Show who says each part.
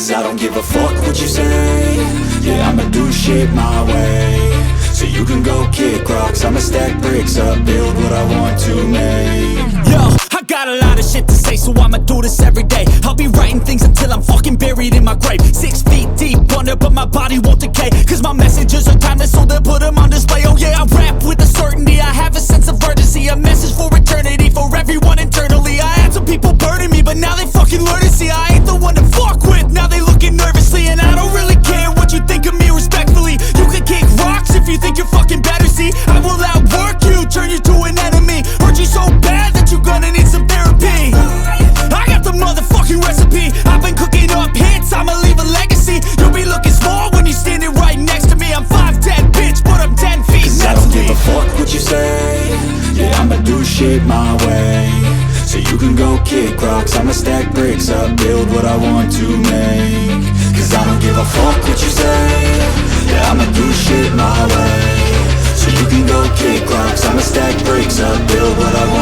Speaker 1: Cause I don't give a fuck what you say. Yeah, I'ma do shit my way. So you can go kick rocks, I'ma stack bricks up, build what I want to make.
Speaker 2: Yo, I got a lot of shit to say, so I'ma do this every day. I'll be writing things until I'm fucking buried in my grave. 6 feet deep under, but my body won't decay. Cause my messages are timeless, so they'll put them on display. Oh yeah, I rap with a certainty, I have a sense of urgency. A message for eternity, for everyone internally. I had some people burning me, but now they fucking learn to see I ain't the one to fuck with, now they looking nervously. And I don't really care what you think of me, respectfully. You can kick rocks if you think you're fucking better, see. I will outwork you, turn you to an enemy. Hurt you so bad that you're gonna need some therapy. I got the motherfucking recipe, I've been cooking up hits, I'ma leave a legacy. You'll be looking small when you're standing right next to me. I'm 5'10", bitch, but I'm 10 feet.
Speaker 1: Cause I don't give a fuck what you say. Yeah, I'ma do shit my way. So you can go kick rocks, I'ma stack bricks up, build what I want to make. Cause I don't give a fuck what you say. Yeah, I'ma do shit my way. So you can go kick rocks, I'ma stack bricks up, build what I want